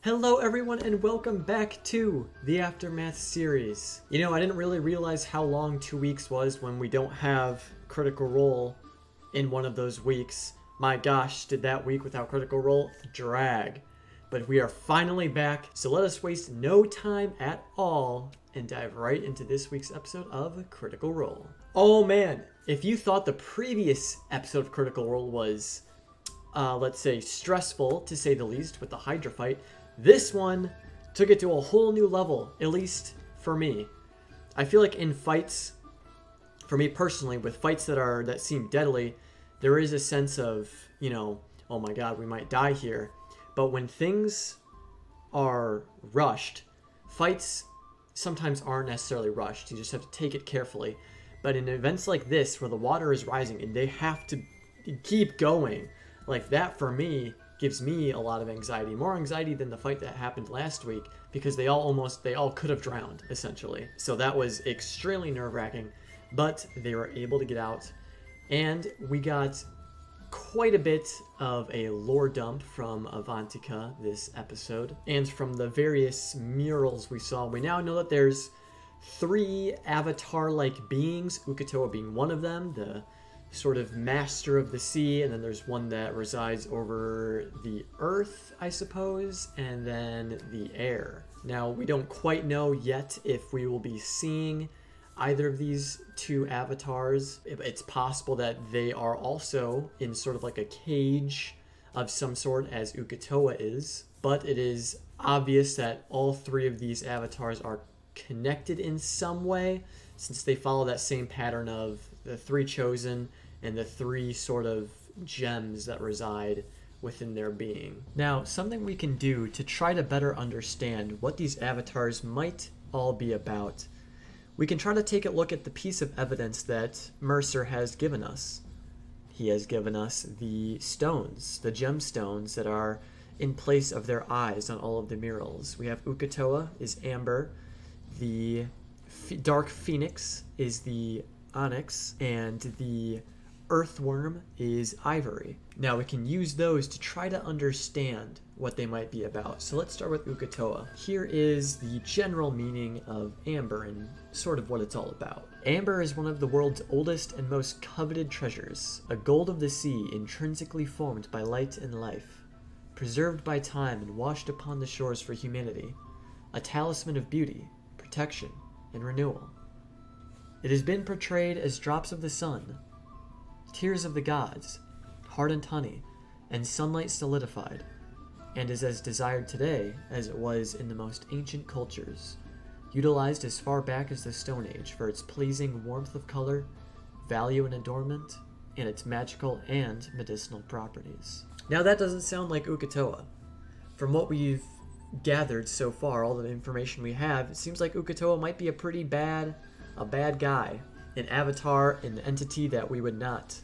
Hello everyone and welcome back to the Aftermath series. You know, I didn't really realize how long 2 weeks was when we don't have Critical Role in one of those weeks. My gosh, did that week without Critical Role drag. But we are finally back, so let us waste no time at all and dive right into this week's episode of Critical Role. Oh man, if you thought the previous episode of Critical Role was, let's say, stressful to say the least with the Hydra fight, this one took it to a whole new level, at least for me. I feel like in fights, for me personally, with fights that seem deadly, there is a sense of, you know, oh my god, we might die here. But when things are rushed, fights sometimes aren't necessarily rushed. You just have to take it carefully. But in events like this, where the water is rising and they have to keep going, like that for me gives me a lot of anxiety. More anxiety than the fight that happened last week, because they all could have drowned, essentially. So that was extremely nerve-wracking, but they were able to get out. And we got quite a bit of a lore dump from Avantika this episode. And from the various murals we saw, we now know that there's 3 avatar-like beings, Uk'otoa being one of them, the sort of master of the sea, and then there's one that resides over the earth, I suppose, and then the air. Now, we don't quite know yet if we will be seeing either of these 2 avatars. It's possible that they are also in sort of like a cage of some sort, as Uk'otoa is, but it is obvious that all 3 of these avatars are connected in some way, since they follow that same pattern of the 3 chosen and the 3 sort of gems that reside within their being. Now, something we can do to try to better understand what these avatars might all be about, we can try to take a look at the piece of evidence that Mercer has given us. He has given us the stones, the gemstones that are in place of their eyes on all of the murals. We have Uk'otoa is amber, the dark phoenix is the onyx, and the earthworm is ivory. Now we can use those to try to understand what they might be about. So let's start with Uk'otoa. Here is the general meaning of amber and sort of what it's all about. Amber is one of the world's oldest and most coveted treasures, a gold of the sea intrinsically formed by light and life, preserved by time and washed upon the shores for humanity, a talisman of beauty, protection, and renewal. It has been portrayed as drops of the sun, tears of the gods, hardened honey, and sunlight solidified, and is as desired today as it was in the most ancient cultures, utilized as far back as the Stone Age for its pleasing warmth of color, value and adornment, and its magical and medicinal properties. Now that doesn't sound like Uk'otoa. From what we've gathered so far, all the information we have, it seems like Uk'otoa might be a bad guy, an avatar, an entity that we would not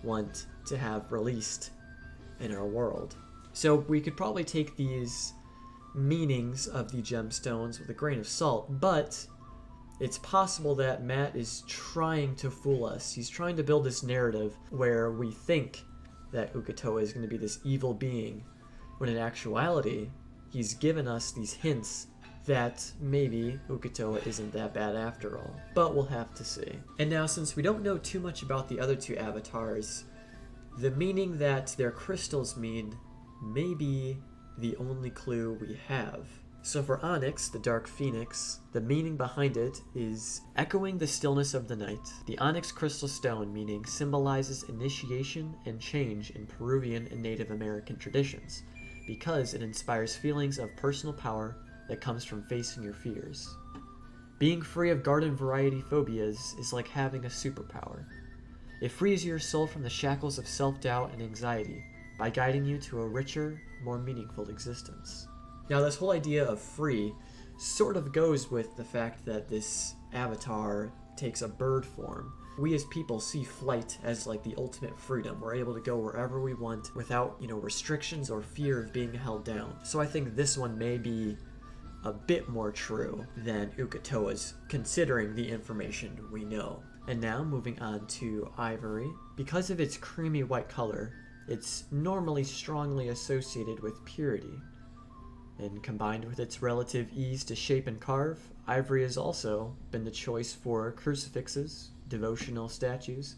want to have released in our world. So we could probably take these meanings of the gemstones with a grain of salt, but it's possible that Matt is trying to fool us. He's trying to build this narrative where we think that Uk'otoa is going to be this evil being, when in actuality, he's given us these hints that maybe Uk'otoa isn't that bad after all. But we'll have to see. And now, since we don't know too much about the other 2 avatars, the meaning that their crystals mean may be the only clue we have. So for Onyx, the dark phoenix, the meaning behind it is echoing the stillness of the night. The onyx crystal stone meaning symbolizes initiation and change in Peruvian and Native American traditions, because it inspires feelings of personal power that comes from facing your fears. Being free of garden variety phobias is like having a superpower. It frees your soul from the shackles of self-doubt and anxiety by guiding you to a richer, more meaningful existence. Now, this whole idea of free sort of goes with the fact that this avatar takes a bird form. We as people see flight as like the ultimate freedom. We're able to go wherever we want without, restrictions or fear of being held down. So I think this one may be a bit more true than Uk'otoa's, considering the information we know. And now, moving on to ivory. Because of its creamy white color, it's normally strongly associated with purity. And combined with its relative ease to shape and carve, ivory has also been the choice for crucifixes, devotional statues,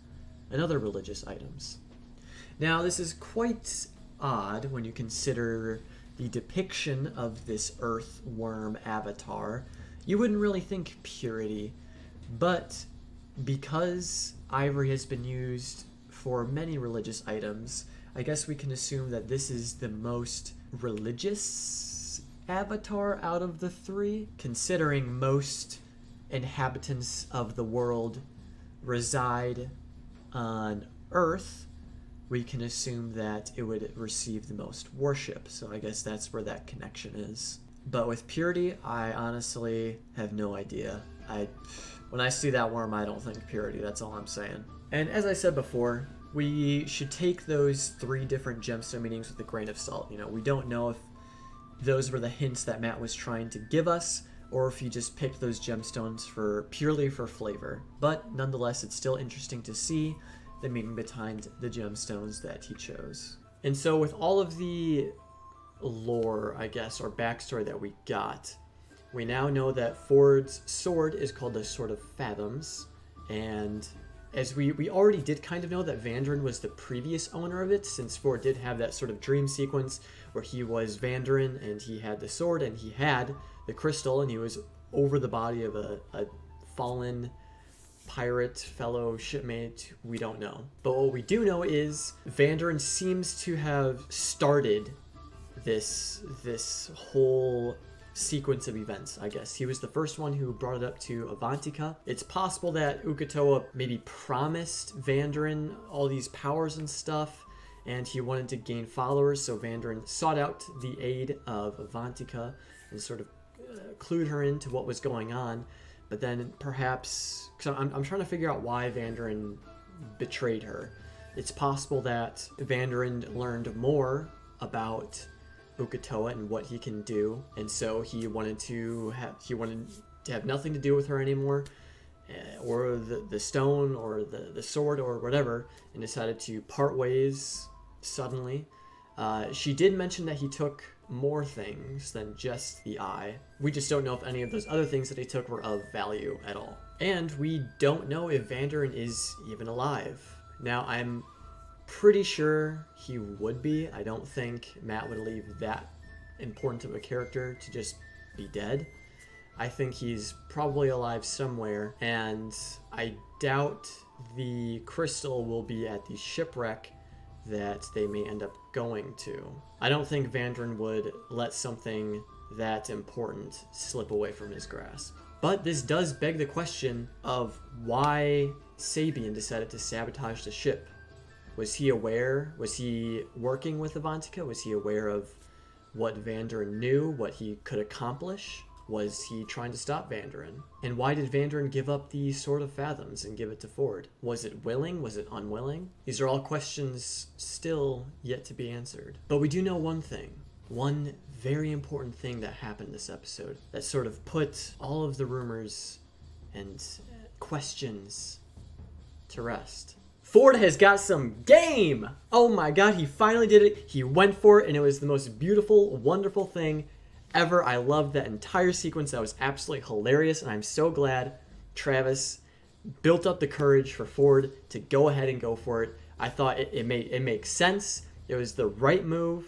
and other religious items. Now, this is quite odd when you consider the depiction of this earthworm avatar. You wouldn't really think purity, but because ivory has been used for many religious items, I guess we can assume that this is the most religious avatar out of the three, considering most inhabitants of the world reside on Earth. We can assume that it would receive the most worship, so I guess that's where that connection is. But with purity, I honestly have no idea. When I see that worm, I don't think purity, that's all I'm saying. And as I said before, we should take those 3 different gemstone meanings with a grain of salt. You know, we don't know if those were the hints that Matt was trying to give us, or if he just picked those gemstones purely for flavor. But nonetheless, it's still interesting to see the meaning behind the gemstones that he chose. And so with all of the lore, I guess, or backstory that we got, we now know that Ford's sword is called the Sword of Fathoms, and as we already did kind of know that Vandarin was the previous owner of it, since Ford did have that sort of dream sequence where he was Vandarin and he had the sword and he had the crystal and he was over the body of a fallen pirate fellow shipmate. We don't know. But what we do know is Vandarin seems to have started this whole sequence of events, I guess. He was the first one who brought it up to Avantika. It's possible that Uk'otoa maybe promised Vandarin all these powers and stuff, and he wanted to gain followers, so Vandarin sought out the aid of Avantika and sort of clued her into what was going on. But then perhaps, because I'm trying to figure out why Vandarin betrayed her. It's possible that Vandarin learned more about Uk'otoa and what he can do, and so he wanted to have nothing to do with her anymore, or the stone, or the sword, or whatever, and decided to part ways suddenly. She did mention that he took more things than just the eye. We just don't know if any of those other things that he took were of value at all. And we don't know if Vandarin is even alive. Now, I'm pretty sure he would be. I don't think Matt would leave that important of a character to just be dead. I think he's probably alive somewhere, and I doubt the crystal will be at the shipwreck that they may end up going to. I don't think Vandarin would let something that important slip away from his grasp. But this does beg the question of why Sabian decided to sabotage the ship. Was he aware? Was he working with Avantika? Was he aware of what Vandarin knew, what he could accomplish? Was he trying to stop Vandarin? And why did Vandarin give up the Sword of Fathoms and give it to Ford? Was it willing? Was it unwilling? These are all questions still yet to be answered. But we do know one thing. One very important thing that happened this episode that sort of put all of the rumors and questions to rest. Ford has got some game! Oh my god, he finally did it. He went for it, and it was the most beautiful, wonderful thing ever. I loved that entire sequence. That was absolutely hilarious, and I'm so glad Travis built up the courage for Ford to go ahead and go for it. I thought it makes sense. It was the right move.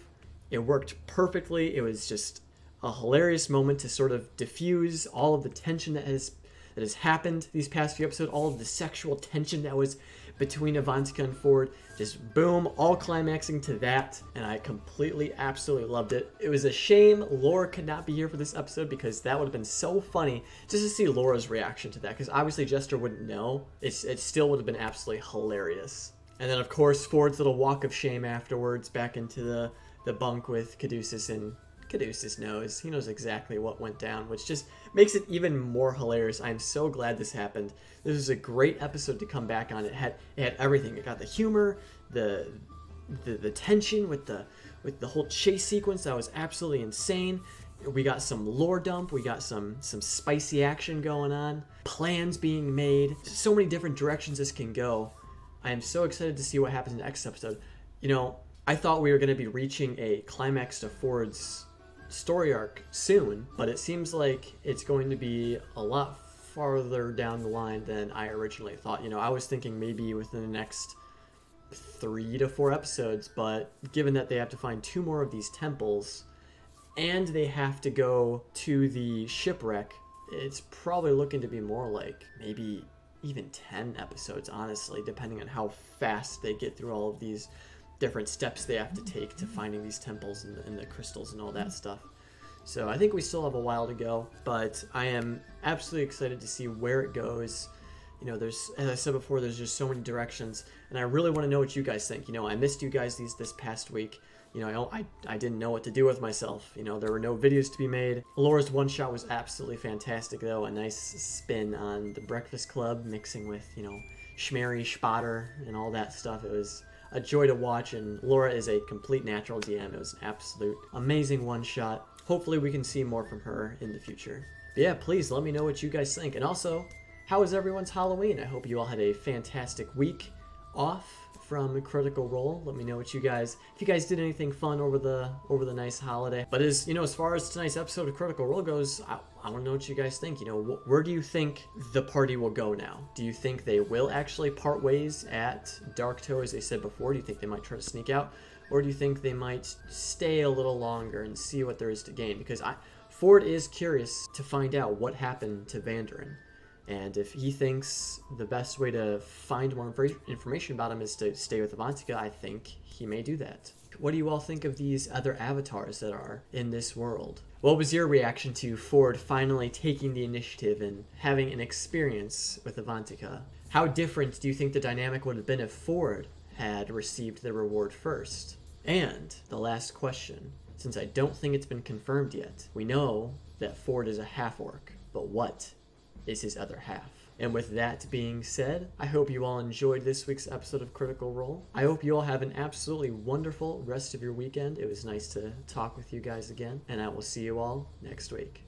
It worked perfectly. It was just a hilarious moment to sort of diffuse all of the tension that has happened these past few episodes, all of the sexual tension that was between Avantika and Ford. Just boom, all climaxing to that, and I completely, absolutely loved it. It was a shame Laura could not be here for this episode, because that would have been so funny just to see Laura's reaction to that, because obviously Jester wouldn't know. It still would have been absolutely hilarious. And then, of course, Ford's little walk of shame afterwards back into the bunk with Caduceus, and Caduceus knows. He knows exactly what went down, which just makes it even more hilarious. I'm so glad this happened. This was a great episode to come back on. It had everything. It got the humor, the tension with the whole chase sequence that was absolutely insane. We got some lore dump. We got some spicy action going on. Plans being made. So many different directions this can go. I am so excited to see what happens in the next episode. You know, I thought we were going to be reaching a climax to Ford's story arc soon, but it seems like it's going to be a lot farther down the line than I originally thought. You know, I was thinking maybe within the next 3 to 4 episodes, but given that they have to find 2 more of these temples and they have to go to the shipwreck, it's probably looking to be more like maybe even 10 episodes, honestly, depending on how fast they get through all of these different steps they have to take to finding these temples and the crystals and all that stuff. So I think we still have a while to go, but I am absolutely excited to see where it goes. You know, there's, as I said before, there's just so many directions, and I really want to know what you guys think. You know, I missed you guys this past week. You know, I didn't know what to do with myself. You know, there were no videos to be made. Laura's one-shot was absolutely fantastic, though. A nice spin on the Breakfast Club, mixing with, you know, Schmary, Spotter, and all that stuff. It was a joy to watch, and Laura is a complete natural DM. It was an absolute amazing one-shot. Hopefully we can see more from her in the future. But yeah, please let me know what you guys think. And also, how was everyone's Halloween? I hope you all had a fantastic week off from Critical Role. Let me know what you guys, if you guys did anything fun over the nice holiday. But as you know, as far as tonight's episode of Critical Role goes, I want to know what you guys think. You know, where do you think the party will go now? Do you think they will actually part ways at Dark Toe, as they said before? Do you think they might try to sneak out? Or do you think they might stay a little longer and see what there is to gain? Because Ford is curious to find out what happened to Vandarin. And if he thinks the best way to find more information about him is to stay with Avantika, I think he may do that. What do you all think of these other avatars that are in this world? What was your reaction to Ford finally taking the initiative and having an experience with Avantika? How different do you think the dynamic would have been if Ford had received the reward first? And the last question, since I don't think it's been confirmed yet, we know that Ford is a half-orc, but what is his other half? And with that being said, I hope you all enjoyed this week's episode of Critical Role. I hope you all have an absolutely wonderful rest of your weekend. It was nice to talk with you guys again, and I will see you all next week.